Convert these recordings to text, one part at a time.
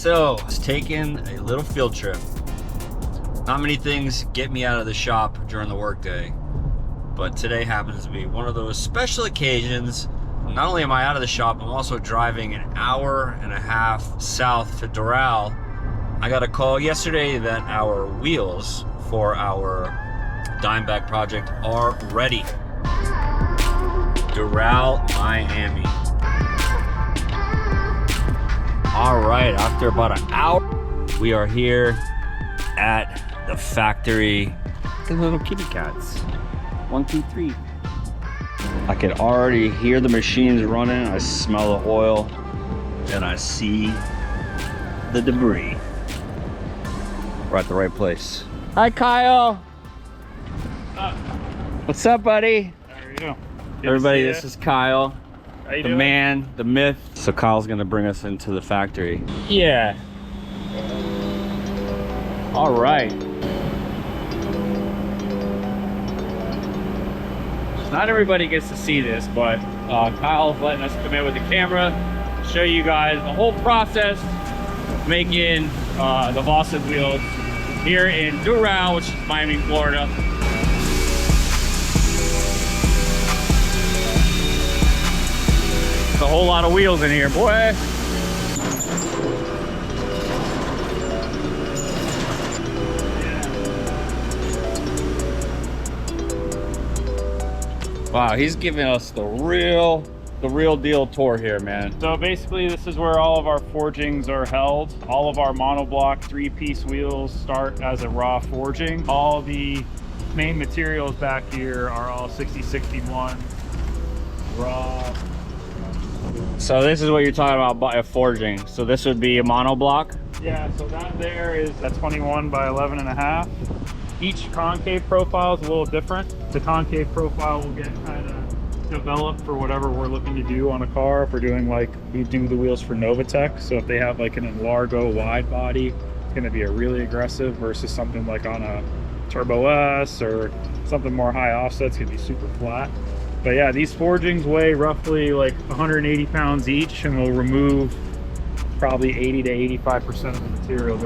So, I was taking a little field trip. Not many things get me out of the shop during the workday, but today happens to be one of those special occasions. Not only am I out of the shop, I'm also driving an hour and a half south to Doral. I got a call yesterday that our wheels for our Dimebag project are ready. Doral, Miami. All right, after about an hour, we are here at the factory. Look at little kitty cats. 1, 2, 3. I can already hear the machines running. I smell the oil and I see the debris. We're at the right place. Hi, Kyle. What's up, buddy? How are you? Everybody, this is Kyle. How you the doing? Man, the myth. So Kyle's gonna bring us into the factory. Yeah. All right. Not everybody gets to see this, but Kyle's letting us come in with the camera, show you guys the whole process of making the Vossen wheels here in Doral, which is Miami, Florida. There's a whole lot of wheels in here, boy. Wow, he's giving us the real deal tour here, man. So basically, this is where all of our forgings are held. All of our monoblock 3-piece wheels start as a raw forging. All the main materials back here are all 6061 raw. So this is what you're talking about by a forging. So this would be a monoblock? Yeah, so that there is a 21 by 11.5. Each concave profile is a little different. The concave profile will get kind of developed for whatever we're looking to do on a car. If we're doing like, we do the wheels for Novatech. So if they have like an Enlargo wide body, it's gonna be a really aggressive versus something like on a Turbo S or something more high offset, it's gonna be super flat. But yeah, these forgings weigh roughly like 180 pounds each, and will remove probably 80 to 85% of the material.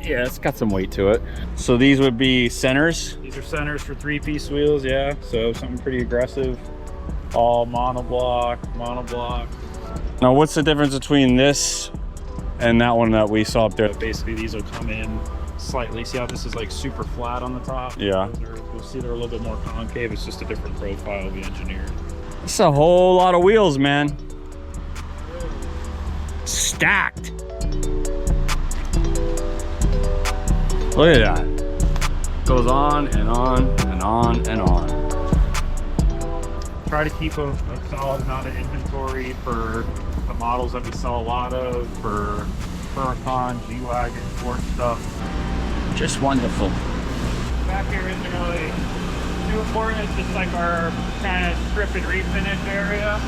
Yeah, it's got some weight to it. So these would be centers? These are centers for 3-piece wheels, yeah. So something pretty aggressive. All monoblock. Now what's the difference between this and that one that we saw up there? Basically, these will come in slightly. See how this is like super flat on the top? Yeah. You'll see they're a little bit more concave. It's just a different profile we engineered. It's a whole lot of wheels, man. Stacked. Look at that. Goes on and on and on and on. Try to keep a solid amount of inventory for the models that we sell a lot of, for Huracan, G-Wagon, Ford stuff. Just wonderful. Back here isn't really too important. It's just like our kind of strip and refinish area.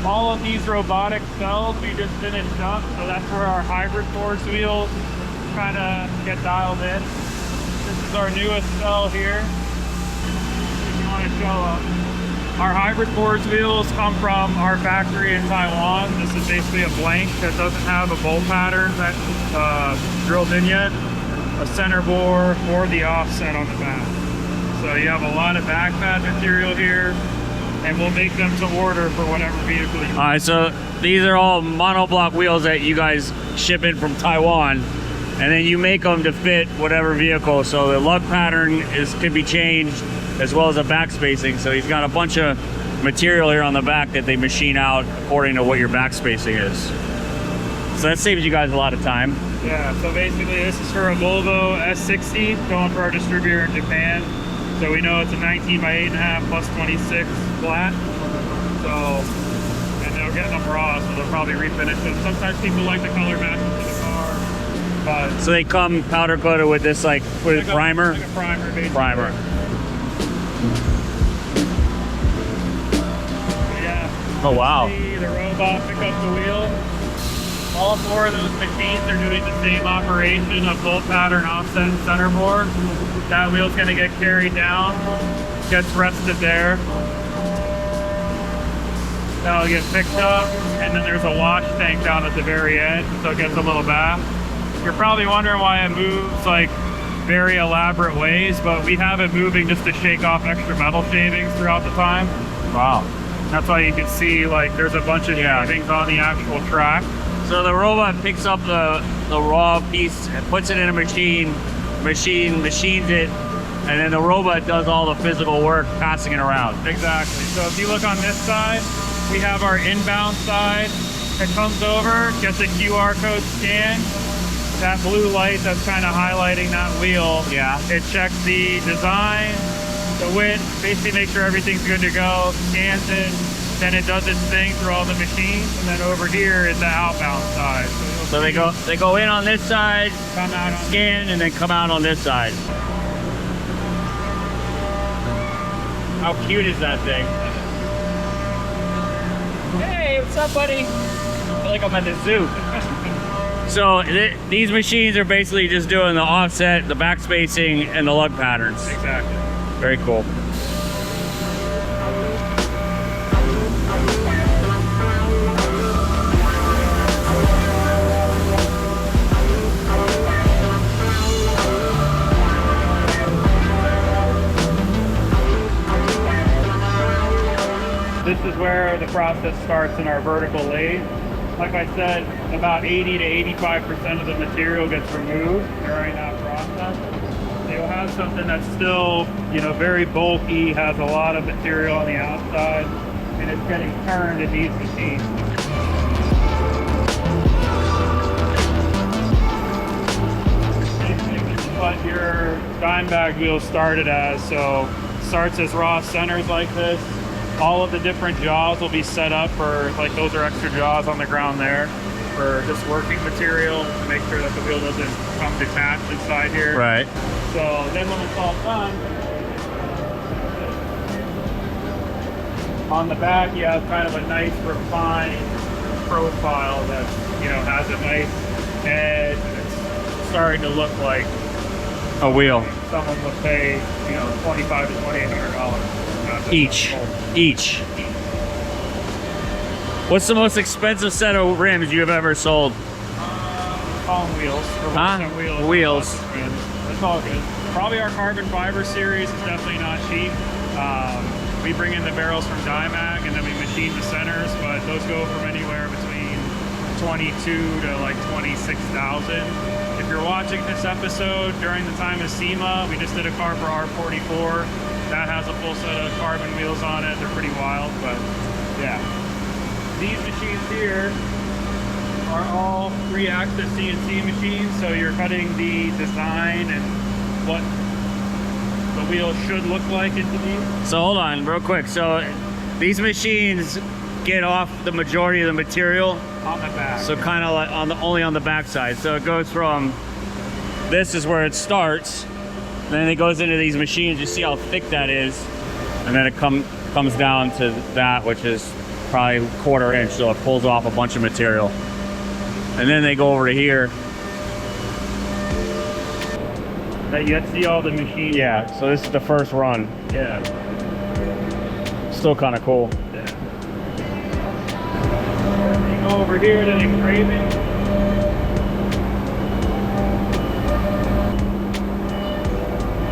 All of these robotic cells we just finished up, so that's where our hybrid forged wheels kind of get dialed in. This is our newest cell here. If you want to show up. Our hybrid forged wheels come from our factory in Taiwan. This is basically a blank that doesn't have a bolt pattern that's drilled in yet, a center bore, or the offset on the back. So you have a lot of back pad material here, and we'll make them to order for whatever vehicle you want. All right, so these are all monoblock wheels that you guys ship in from Taiwan, and then you make them to fit whatever vehicle. So the lug pattern can be changed, as well as a back spacing. So he's got a bunch of material here on the back that they machine out according to what your back spacing is. So that saves you guys a lot of time. Yeah, so basically this is for a Volvo S60 going for our distributor in Japan. So we know it's a 19 by 8.5 plus 26 flat. So, and they're getting them raw, so they'll probably refinish them. Sometimes people like the color match into the car. But so they come powder coated with this like primer? Like a primer, basically. Primer. Yeah. Oh wow. See the robot pick up the wheel. All 4 of those machines are doing the same operation of bolt pattern, offset, and center bore. That wheel's gonna get carried down, gets rested there. that'll get picked up, and then there's a wash tank down at the very end, so it gets a little bath. You're probably wondering why it moves like very elaborate ways, but we have it moving just to shake off extra metal shavings throughout the time. Wow. That's why you can see like there's a bunch of shavings on the actual track. So the robot picks up the raw piece and puts it in a machines it, and then the robot does all the physical work passing it around. Exactly. So if you look on this side, we have our inbound side. It comes over, gets a QR code scan. That blue light that's kind of highlighting that wheel, Yeah. it checks the design, the width, basically make sure everything's good to go, scans it, then it does its thing through all the machines, and then over here is the outbound side. So they go in on this side, Come out on scan, and then come out on this side. How cute is that thing? Hey, what's up, buddy? I feel like I'm at the zoo. So these machines are basically just doing the offset, the back spacing, and the lug patterns. Exactly. Very cool. This is where the process starts in our vertical lathe. Like I said, about 80 to 85% of the material gets removed during that process. You'll have something that's still, you know, very bulky, has a lot of material on the outside, and it's getting turned in these machines. This is what your dime bag wheel started as. So starts as raw centers like this. All of the different jaws will be set up for, like, those are extra jaws on the ground there for just working material to make sure that the wheel doesn't come detached inside here. Right. So then when it's all done, on the back you have kind of a nice refined profile that, you know, has a nice edge, and it's starting to look like A wheel. someone would pay, you know, $2,500 to $2,800. Each. What's the most expensive set of rims you have ever sold? Palm wheels. Or Huh? Wheels. It's all good. Probably our carbon fiber series is definitely not cheap. We bring in the barrels from Dimag and then we machine the centers, but those go from anywhere between 22 to like 26,000. If you're watching this episode during the time of SEMA, we just did a car for R44. That has a full set of carbon wheels on it. They're pretty wild, but yeah. These machines here are all 3-axis CNC machines, so you're cutting the design and what the wheel should look like into these. So hold on real quick. So these machines get off the majority of the material On the back. So kind of like only on the back side. So it goes from, this is where it starts, then it goes into these machines. You see how thick that is, and then it comes down to that, which is probably 1/4 inch. So it pulls off a bunch of material, and then they go over to here. That you see all the machines. Yeah. So this is the first run. Yeah. Still kind of cool. Yeah. You go over here to engraving.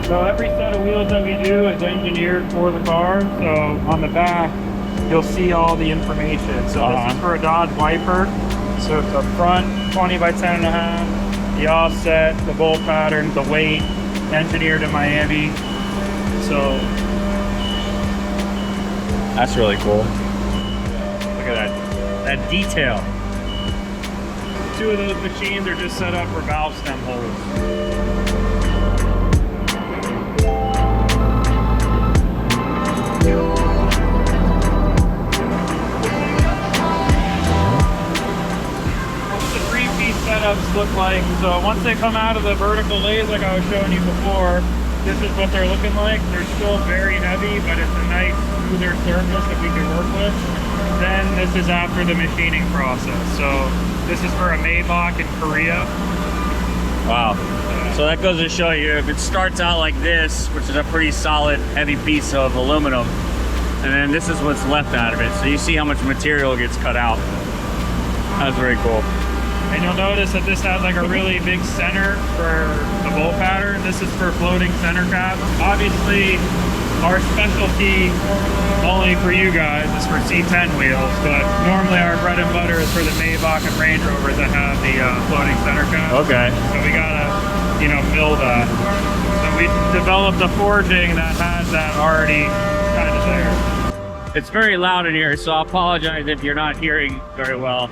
So every set of wheels that we do is engineered for the car. So on the back, you'll see all the information. So this is for a Dodge Viper. So it's the front 20 by 10.5, the offset, the bolt pattern, the weight, engineered in Miami. So That's really cool. Look at that detail. 2 of those machines are just set up for valve stem holes. Setups look like. So once they come out of the vertical lathe, like I was showing you before, this is what they're looking like. They're still very heavy, but it's a nice smoother surface that we can work with. Then this is after the machining process. So this is for a Maybach in Korea. Wow. So that goes to show you, if it starts out like this, which is a pretty solid, heavy piece of aluminum, and then this is what's left out of it. So you see how much material gets cut out. That's very cool. And you'll notice that this has like a really big center for the bolt pattern. This is for floating center cap. Obviously, our specialty only for you guys is for C10 wheels, but normally our bread and butter is for the Maybach and Range Rovers that have the floating center cap. Okay. So we gotta, you know, mill that. So we developed a forging that has that already kind of there. It's very loud in here, so I apologize if you're not hearing very well.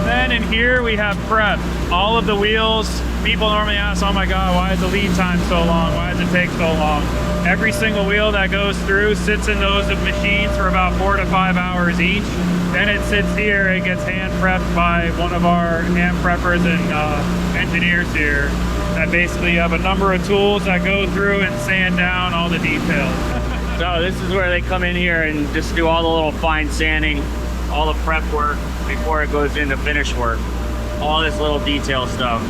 Then in here we have prep. All of the wheels, people normally ask, oh my God, why is the lead time so long? Why does it take so long? Every single wheel that goes through sits in those machines for about 4 to 5 hours each. Then it sits here, it gets hand prepped by one of our hand preppers and engineers here that basically have a number of tools that go through and sand down all the details. So this is where they come in here and just do all the little fine sanding, all the prep work before it goes into finish work. All this little detail stuff.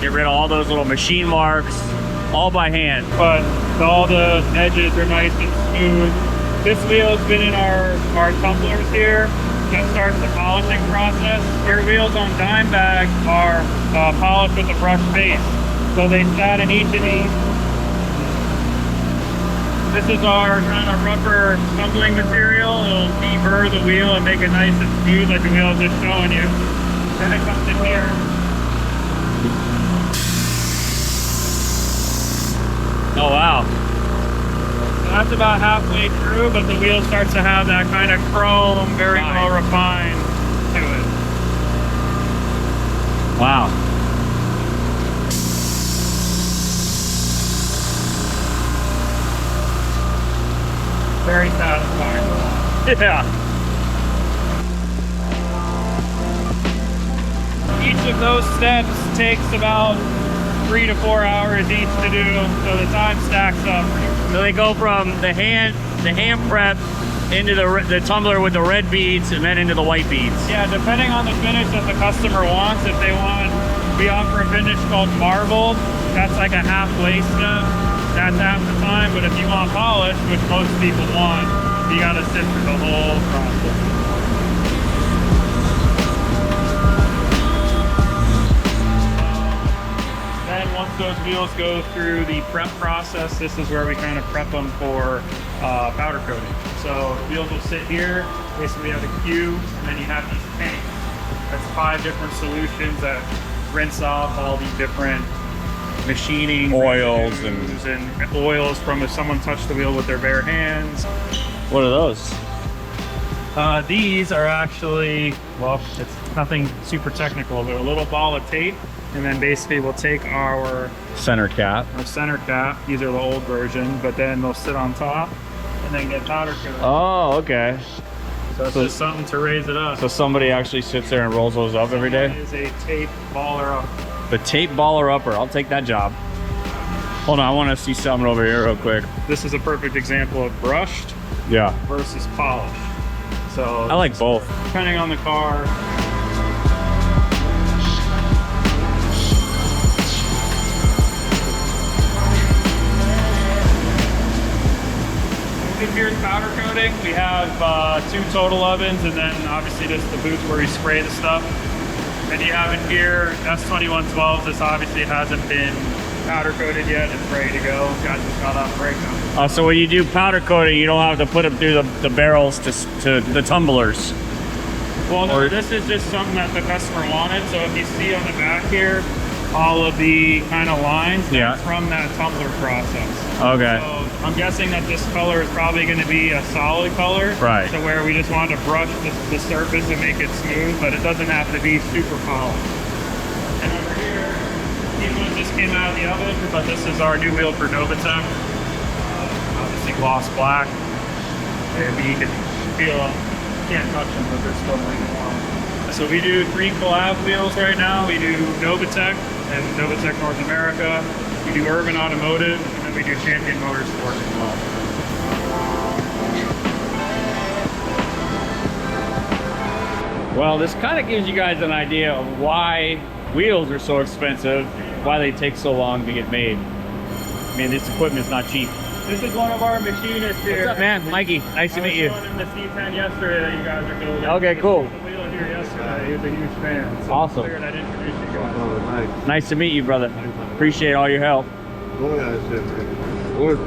Get rid of all those little machine marks, all by hand. But all the edges are nice and smooth. This wheel's been in our tumblers here. That starts the polishing process. Your wheels on dime bag are polished with a brush base. So they sat in each of these. This is our kind of rougher tumbling material. It'll deburr the wheel and make it nice and smooth like the wheel is just showing you. Then it comes in here. Oh wow. So that's about halfway through, but the wheel starts to have that kind of chrome, very well refined to it. Wow. Very satisfying. Yeah. Each of those steps takes about 3 to 4 hours each to do, so the time stacks up. So they go from the hand prep into the tumbler with the red beads and then into the white beads. Yeah, depending on the finish that the customer wants. If they want, we offer a finish called marble. That's like a halfway step. That's half the time, but if you want polish, which most people want, you gotta sit through the whole process. Then once those wheels go through the prep process, this is where we kind of prep them for powder coating. So wheels will sit here, basically have a queue, and then you have these tanks. That's 5 different solutions that rinse off all these different machining Oils and oils from if someone touched the wheel with their bare hands. What are those? These are actually, well, it's nothing super technical. They're a little ball of tape, and then basically we'll take our Center cap. center cap. These are the old version, but then they'll sit on top and then get powder coated. Oh, okay. So it's just something to raise it up. So somebody actually sits there and rolls those up every day? It is a tape baller up. The tape baller upper. I'll take that job. Hold on, I want to see something over here real quick. This is a perfect example of brushed Yeah. versus polished. So I like both. depending on the car. Here's powder coating. We have 2 total ovens, and then obviously just the booth where we spray the stuff. And you have in here S2112. This obviously hasn't been powder coated yet. It's ready to go. Got just got off break them. So when you do powder coating, you don't have to put them through the barrels to the tumblers. Well, no, this is just something that the customer wanted. So if you see on the back here, all of the kind of lines, that's from that tumbler process. Okay. So I'm guessing that this color is probably going to be a solid color. Right. So where we just want to brush the surface and make it smooth, but it doesn't have to be super polished. And over here, these ones just came out of the oven, but this is our new wheel for Novatech. Obviously gloss black. Maybe you can feel them. Can't touch them, but they're still really warm. So we do 3 collab wheels right now. We do Novatech and Novatech North America. We do Urban Automotive, and then we do Champion Motorsport as well. Well, this kind of gives you guys an idea of why wheels are so expensive why they take so long to get made. I mean, this equipment's not cheap. This is one of our machinists here. What's up, man? Mikey, nice to meet you. I was showing him the C10 yesterday that you guys are building. Okay, cool. He was the wheel here yesterday. He was a huge fan. So Awesome. I figured I'd introduce you guys. Oh, nice. Nice to meet you, brother. Appreciate all your help. Oh, yeah, shit, man. Good.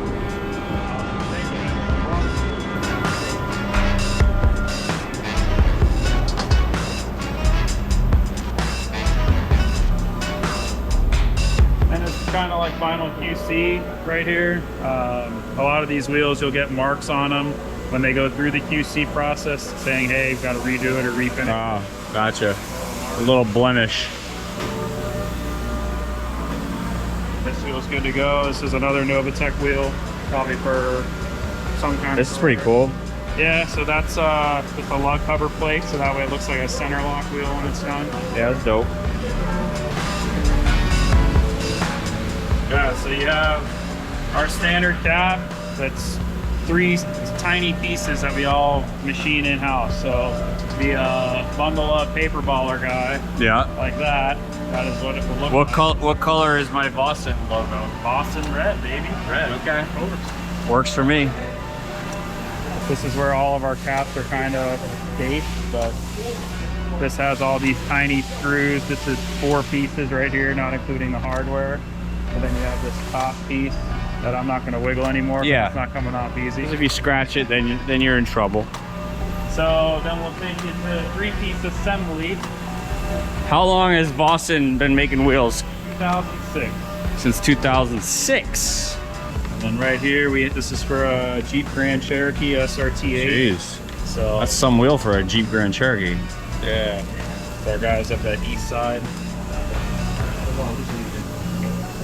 And it's kind of like vinyl QC right here. A lot of these wheels, you'll get marks on them when they go through the QC process saying, hey, you've got to redo it or refinish. Oh, gotcha. A little blemish. This wheel's good to go. This is another Novatech wheel, probably for some kind This is pretty cool. Yeah, so that's just a lug cover plate, so that way it looks like a center lock wheel when it's done. Yeah, that's dope. Yeah, so you have our standard cab. That's 3 tiny pieces that we all machine in-house. So the bundle up paper baller guy, Yeah. like that is what it will look What like. what color is my Vossen logo? Boston red, baby. Red. Okay. Of course. Works for me. This is where all of our caps are kind of based, but this has all these tiny screws. This is 4 pieces right here, not including the hardware. And then you have this top piece that I'm not going to wiggle anymore. Yeah. It's not coming off easy. If you scratch it, then you're in trouble. So then we'll take it to 3-piece assembly. How long has Vossen been making wheels? 2006. Since 2006. And then right here, this is for a Jeep Grand Cherokee SRT8. Jeez. So That's some wheel for a Jeep Grand Cherokee. yeah, so our guys up that east side.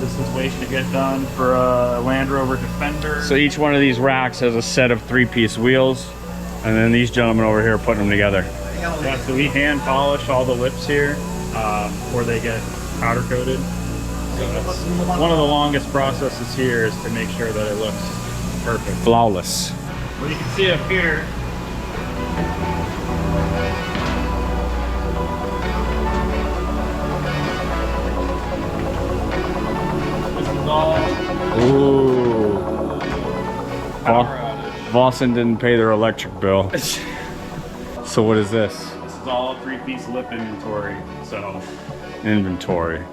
This is waiting to get done for a Land Rover Defender. So each one of these racks has a set of 3-piece wheels, and then these gentlemen over here are putting them together. Yeah, so we hand polish all the lips here before they get powder coated. So that's one of the longest processes here, is to make sure that it looks perfect. Flawless. Well, you can see up here, this is all Ooh. power outage. Vossen didn't pay their electric bill. So what is this? This is all 3-piece lip inventory. So Inventory.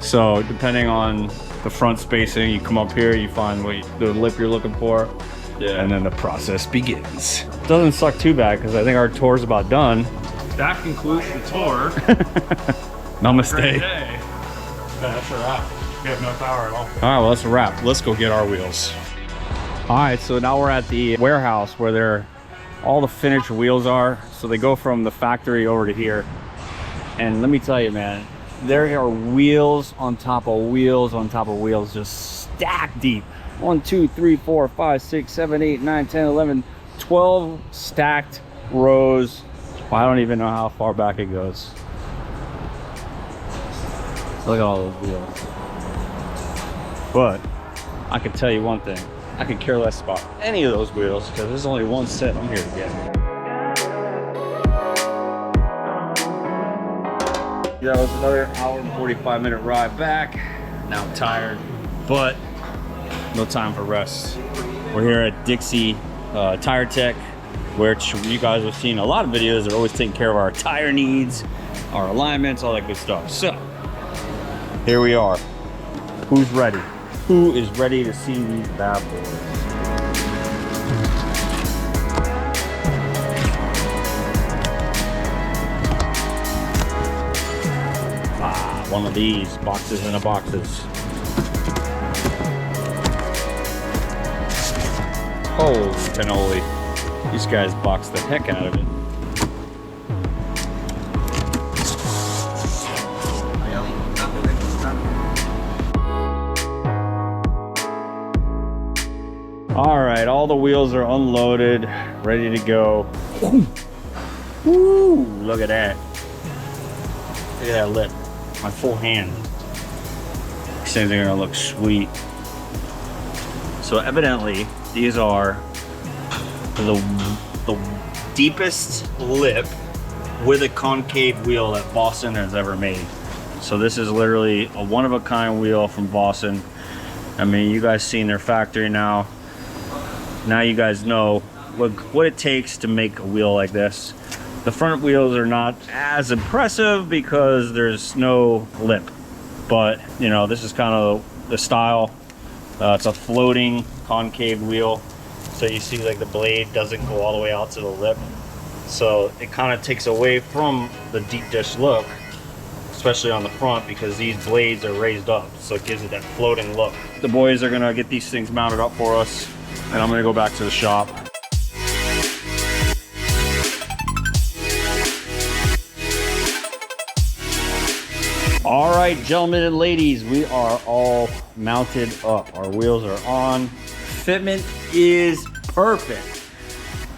So depending on the front spacing, you come up here, you find the lip you're looking for, yeah, and then the process begins. Doesn't suck too bad because I think our tour's about done. that concludes the tour. Namaste. Great day. Yeah, that's a wrap. We have no power at all. All right, well, that's a wrap. Let's go get our wheels. All right, so now we're at the warehouse where all the finished wheels are. So they go from the factory over to here. And let me tell you, man, there are wheels on top of wheels on top of wheels, just stacked deep. 1, 2, 3, 4, 5, 6, 7, 8, 9, 10, 11, 12 stacked rows. Well, I don't even know how far back it goes. Look at all those wheels. But I can tell you one thing. I could care less about any of those wheels because there's only one set I'm here to get. That was another hour and 45-minute ride back. Now I'm tired, but no time for rest. We're here at Dixie Tire Tech, which you guys have seen a lot of videos. They're always taking care of our tire needs, our alignments, all that good stuff. So here we are. Who's ready? Who is ready to see these bad boys? One of these boxes in a boxes. Holy cannoli. These guys box the heck out of it. All right, all the wheels are unloaded, ready to go. Ooh. Ooh, look at that. Look at that lip. My full hand. These things are gonna look sweet. So evidently, these are the deepest lip with a concave wheel that Vossen has ever made. So this is literally a one-of-a-kind wheel from Vossen. I mean, you guys seen their factory now. Now you guys know what it takes to make a wheel like this. The front wheels are not as impressive because there's no lip, but you know, this is kind of the style. It's a floating concave wheel, so you see like the blade doesn't go all the way out to the lip, so it kind of takes away from the deep dish look, especially on the front, because these blades are raised up, so it gives it that floating look. The boys are gonna get these things mounted up for us, and I'm gonna go back to the shop. All right, gentlemen and ladies, we are all mounted up. Our wheels are on. Fitment is perfect.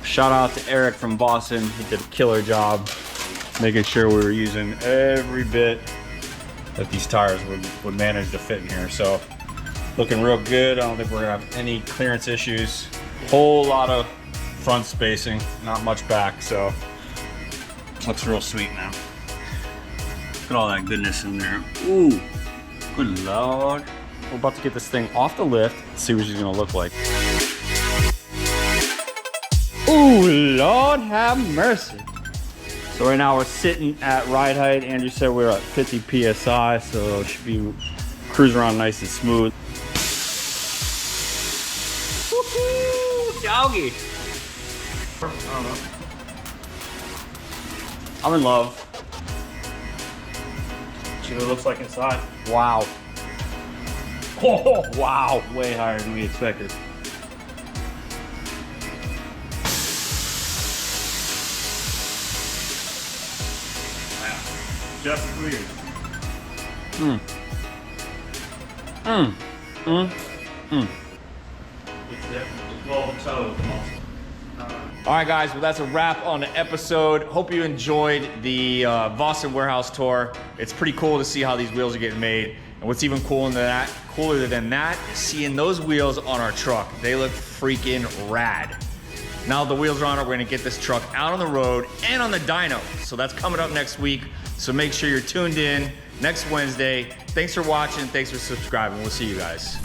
Shout out to Eric from Vossen. He did a killer job making sure we were using every bit that these tires would manage to fit in here. So looking real good. I don't think we're gonna have any clearance issues. Whole lot of front spacing, not much back, so looks real sweet now. Look at all that goodness in there. Ooh, good Lord. We're about to get this thing off the lift, see what she's gonna look like. Ooh, Lord have mercy. So right now we're sitting at ride height. Andrew said we're at 50 PSI, so it should be cruising around nice and smooth. Woohoo, doggy. I don't know. I'm in love. See what it looks like inside. Wow. Oh, wow. Way higher than we expected. Wow. Just clear. It's definitely 12 toes. All right, guys, well, that's a wrap on the episode. Hope you enjoyed the Vossen warehouse tour. It's pretty cool to see how these wheels are getting made. And what's even cooler than that is seeing those wheels on our truck. They look freaking rad. Now the wheels are on it, we're gonna get this truck out on the road and on the dyno. So that's coming up next week. So make sure you're tuned in next Wednesday. Thanks for watching, thanks for subscribing. We'll see you guys.